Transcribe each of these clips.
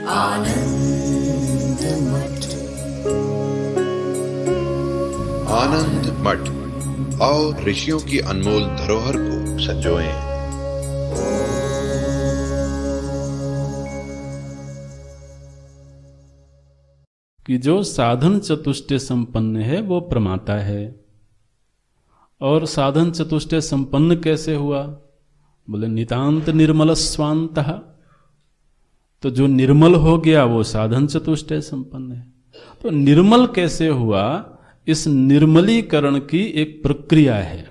आनंद मठ। आनंद मठ और ऋषियों की अनमोल धरोहर को संजोएं। कि जो साधन चतुष्टय संपन्न है वो प्रमाता है। और साधन चतुष्टय संपन्न कैसे हुआ? बोले नितांत निर्मल स्वांतः। तो जो निर्मल हो गया वो साधन चतुष्टय संपन्न है। तो निर्मल कैसे हुआ? इस निर्मलीकरण की एक प्रक्रिया है।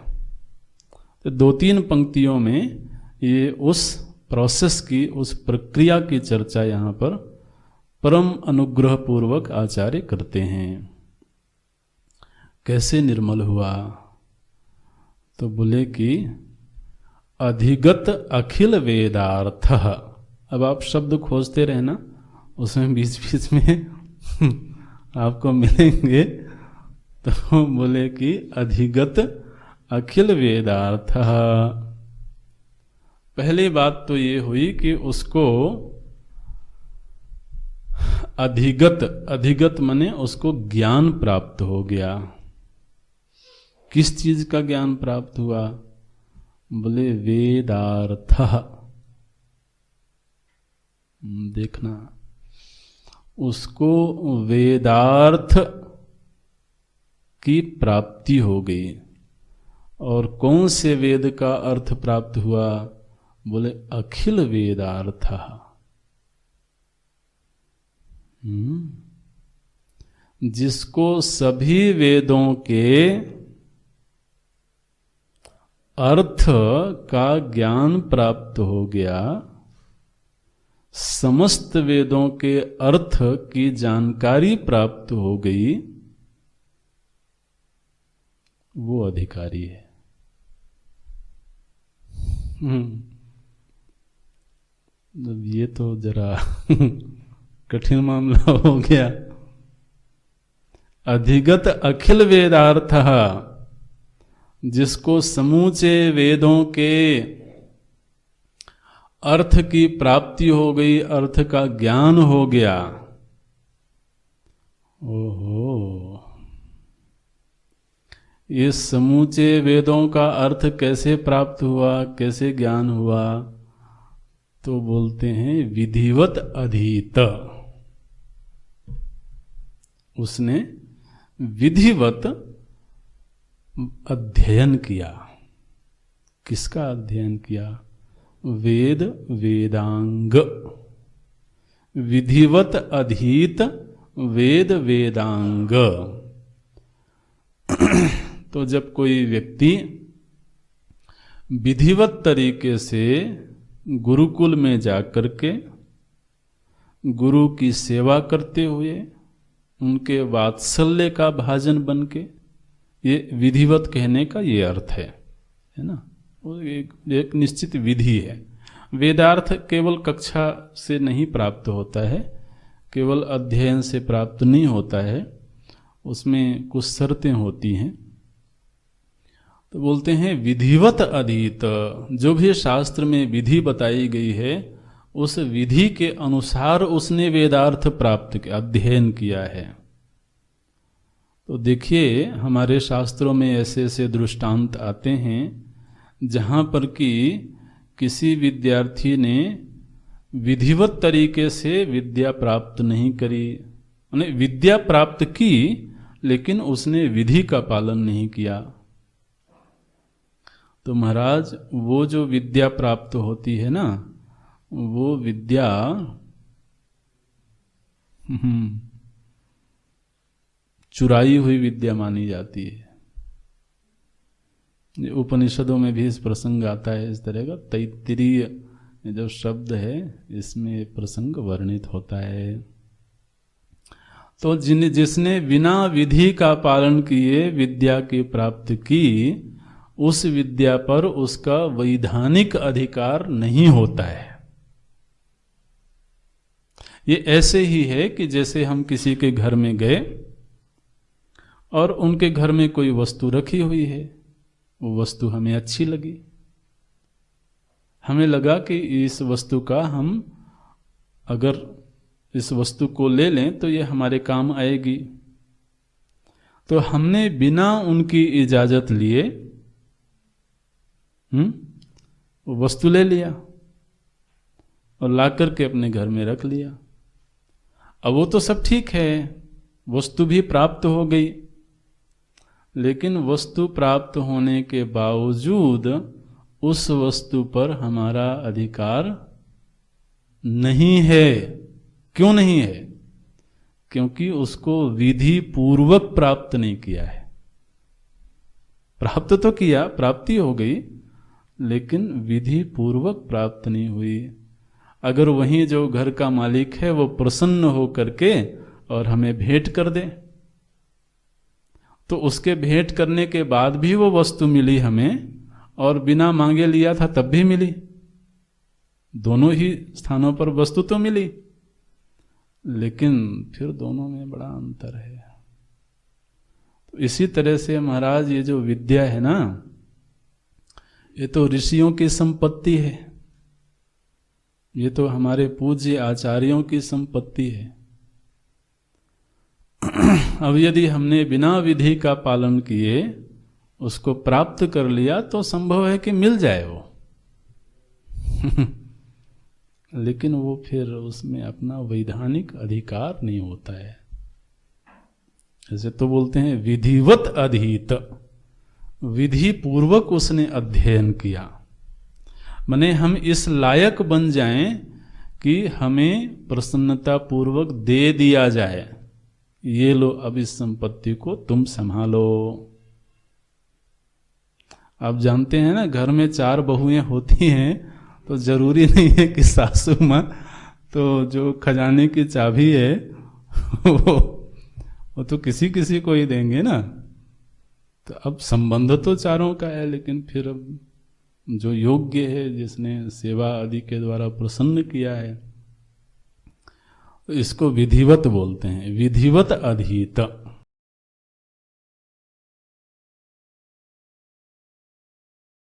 तो दो तीन पंक्तियों में ये उस प्रोसेस की, उस प्रक्रिया की चर्चा यहाँ पर परम अनुग्रह पूर्वक आचार्य करते हैं। कैसे निर्मल हुआ? तो बोले कि अधिगत अखिल वेदार्थ। अब आप शब्द खोजते रहना, उसमें बीच बीच में आपको मिलेंगे। तो बोले कि अधिगत अखिल वेदार्थ। पहली बात तो ये हुई कि उसको अधिगत माने उसको ज्ञान प्राप्त हो गया। किस चीज का ज्ञान प्राप्त हुआ? बोले वेदार्थ। देखना, उसको वेदार्थ की प्राप्ति हो गई। और कौन से वेद का अर्थ प्राप्त हुआ? बोले अखिल वेदार्थ। जिसको सभी वेदों के अर्थ का ज्ञान प्राप्त हो गया, समस्त वेदों के अर्थ की जानकारी प्राप्त हो गई, वो अधिकारी है। ये तो जरा कठिन मामला हो गया। अधिगत अखिल वेदार्थ, जिसको समूचे वेदों के अर्थ की प्राप्ति हो गई, अर्थ का ज्ञान हो गया। ओहो, ये समूचे वेदों का अर्थ कैसे प्राप्त हुआ, कैसे ज्ञान हुआ? तो बोलते हैं विधिवत अधीत। उसने विधिवत अध्ययन किया। किसका अध्ययन किया? वेद वेदांग। विधिवत अधीत वेद वेदांग। तो जब कोई व्यक्ति विधिवत तरीके से गुरुकुल में जाकर के गुरु की सेवा करते हुए उनके वात्सल्य का भाजन बन के, ये विधिवत कहने का ये अर्थ है ना? वो एक निश्चित विधि है। वेदार्थ केवल कक्षा से नहीं प्राप्त होता है, केवल अध्ययन से प्राप्त नहीं होता है, उसमें कुछ शर्तें होती हैं। तो बोलते हैं विधिवत अधीत। जो भी शास्त्र में विधि बताई गई है, उस विधि के अनुसार उसने वेदार्थ प्राप्त किया, अध्ययन किया है। तो देखिए, हमारे शास्त्रों में ऐसे ऐसे दृष्टांत आते हैं जहाँ पर कि किसी विद्यार्थी ने विधिवत तरीके से विद्या प्राप्त नहीं करी, उन्हें विद्या प्राप्त की लेकिन उसने विधि का पालन नहीं किया। तो महाराज, वो जो विद्या प्राप्त होती है ना, वो विद्या चुराई हुई विद्या मानी जाती है। उपनिषदों में भी इस प्रसंग आता है इस तरह का। तैत्तिरीय जो शब्द है, इसमें प्रसंग वर्णित होता है। तो जिसने बिना विधि का पालन किए विद्या की प्राप्ति की, उस विद्या पर उसका वैधानिक अधिकार नहीं होता है। ये ऐसे ही है कि जैसे हम किसी के घर में गए और उनके घर में कोई वस्तु रखी हुई है, वो वस्तु हमें अच्छी लगी, हमें लगा कि इस वस्तु का हम अगर इस वस्तु को ले लें तो ये हमारे काम आएगी। तो हमने बिना उनकी इजाजत लिए वो वस्तु ले लिया और ला करके अपने घर में रख लिया। अब वो तो सब ठीक है, वस्तु भी प्राप्त हो गई, लेकिन वस्तु प्राप्त होने के बावजूद उस वस्तु पर हमारा अधिकार नहीं है। क्यों नहीं है? क्योंकि उसको विधि पूर्वक प्राप्त नहीं किया है। प्राप्त तो किया, प्राप्ति हो गई, लेकिन विधि पूर्वक प्राप्त नहीं हुई। अगर वहीं जो घर का मालिक है वो प्रसन्न हो करके और हमें भेंट कर दे, तो उसके भेंट करने के बाद भी वो वस्तु मिली हमें, और बिना मांगे लिया था तब भी मिली। दोनों ही स्थानों पर वस्तु तो मिली, लेकिन फिर दोनों में बड़ा अंतर है। तो इसी तरह से महाराज ये जो विद्या है ना, ये तो ऋषियों की संपत्ति है, ये तो हमारे पूज्य आचार्यों की संपत्ति है। अब यदि हमने बिना विधि का पालन किए उसको प्राप्त कर लिया तो संभव है कि मिल जाए वो लेकिन वो फिर उसमें अपना वैधानिक अधिकार नहीं होता है। जैसे तो बोलते हैं विधिवत अधीत, विधि पूर्वक उसने अध्ययन किया, माने हम इस लायक बन जाएं कि हमें प्रसन्नता पूर्वक दे दिया जाए, ये लो अब इस संपत्ति को तुम संभालो। आप जानते हैं ना, घर में 4 बहुएं होती हैं तो जरूरी नहीं है कि सासू मां तो जो खजाने की चाबी है वो तो किसी किसी को ही देंगे ना। तो अब संबंध तो चारों का है, लेकिन फिर अब जो योग्य है, जिसने सेवा आदि के द्वारा प्रसन्न किया है, तो इसको विधिवत बोलते हैं, विधिवत अधीत।